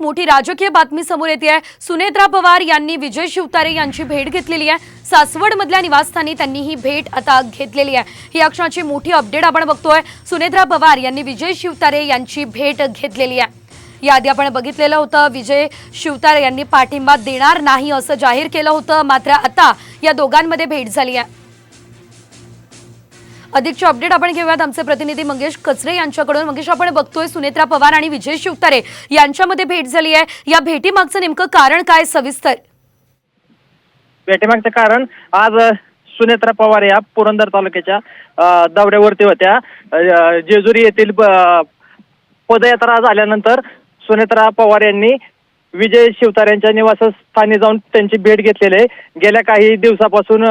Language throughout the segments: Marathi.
मोठी राजकीय बातमी समोर येते आहे। सुनेत्रा पवार यांनी विजय शिवतारे यांची भेट घेतलेली आहे। सासवडमधल्या निवासस्थानी त्यांनी ही भेट आता घेतलेली आहे। ही अक्षराची मोठी अपडेट आपण बघतोय। सुनेत्रा पवार यांनी विजय शिवतारे यांची भेट घेतलेली आहे। याआधी आपण बघितलेलं होतं विजय शिवतारे यांनी पाठिंबा देणार नाही असं जाहीर केलं होतं, मात्र आता या दोघांमध्ये भेट झाली आहे। अधिकची अपडेट आपण घेऊयात आमचे प्रतिनिधी मंगेश कचरे यांच्याकडून। मंगेश, आपण बघतोय सुनेत्रा पवार आणि विजय शिवतारे यांच्यामध्ये भेट झाली आहे। या भेटीमागचं नेमकं कारण काय, सविस्तर? भेटीमागचं कारण, आज सुनेत्रा पवार या पुरंदर तालुक्याच्या दौऱ्यावरती होत्या। जेजुरी येथील पदयात्रा झाल्यानंतर सुनेत्रा पवार यांनी विजय शिवतारे यांच्या निवासस्थानी जाऊन त्यांची भेट घेतलेली आहे। गेल्या काही दिवसापासून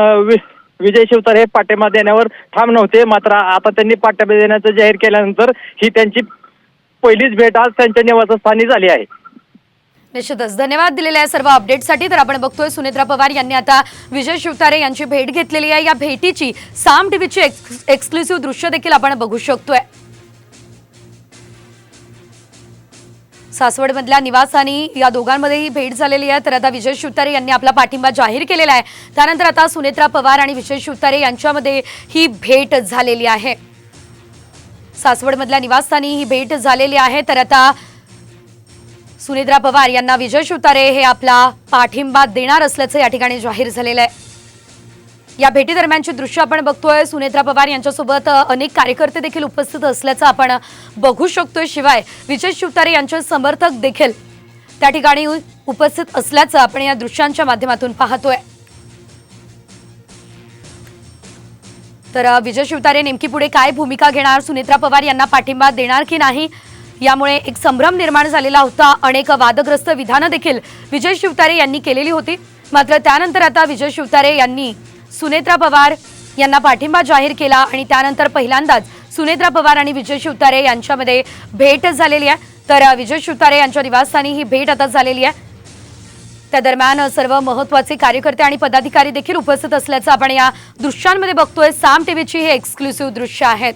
विजय शिवतारे हे पाठिंबा देण्यावर ठाम नव्हते, मात्र आता त्यांनी पाठिंबा देण्याचं जाहीर केल्यानंतर ही त्यांची पहिलीच भेट आज त्यांच्या निवासस्थानी झाली आहे। निश्चितच धन्यवाद दिलेल्या सर्व अपडेटसाठी। तर आपण बघतोय सुनेत्रा पवार यांनी आता विजय शिवतारे यांची भेट घेतलेली आहे। या भेटीची साम टीव्हीची एक्सक्लुसिव्ह दृश्य देखील आपण बघू शकतोय। सासवडमधल्या निवासानी या दोघांमध्ये ही भेट झालेली आहे। तर आता विजय शिवतारे यांनी आपला पाठिंबा जाहीर केलेला आहे। त्यानंतर आता सुनेत्रा पवार आणि विजय शिवतारे यांच्यामध्ये ही भेट झालेली आहे। सासवडमधल्या निवासस्थानी ही भेट झालेली आहे। तर आता सुनेत्रा पवार यांना विजय शिवतारे हे आपला पाठिंबा देणार असल्याचं या ठिकाणी जाहीर झालेलं आहे। या भेटी दरम्यानची दृश्य आपण बघतोय। सुनेत्रा पवार यांच्यासोबत अनेक कार्यकर्ते देखील उपस्थित असल्याचं आपण बघू शकतोय। शिवाय विजय शिवतारे यांचे समर्थक देखील त्या ठिकाणी उपस्थित असल्याचं आपण या दृश्यांच्या माध्यमातून पाहतोय। तर विजय शिवतारे नेमकी पुढे काय भूमिका घेणार, सुनेत्रा पवार यांना पाठिंबा देणार की नाही, यामुळे एक संभ्रम निर्माण झालेला होता। अनेक वादग्रस्त विधानं देखील विजय शिवतारे यांनी केलेली होती, मात्र त्यानंतर आता विजय शिवतारे यांनी सुनेत्रा पवार यांना पाठिंबा जाहीर केला आणि त्यानंतर पहिल्यांदाच सुनेत्रा पवार आणि विजय शिवतारे यांच्यामध्ये भेट झालेली आहे। तर विजय शिवतारे यांच्या निवासस्थानी ही भेट आता झालेली आहे। त्या दरम्यान सर्व महत्त्वाचे कार्यकर्ते आणि पदाधिकारी देखील उपस्थित असल्याचं आपण या दृश्यांमध्ये बघतोय। साम टीव्हीची हे एक्सक्लुसिव्ह दृश्य आहेत।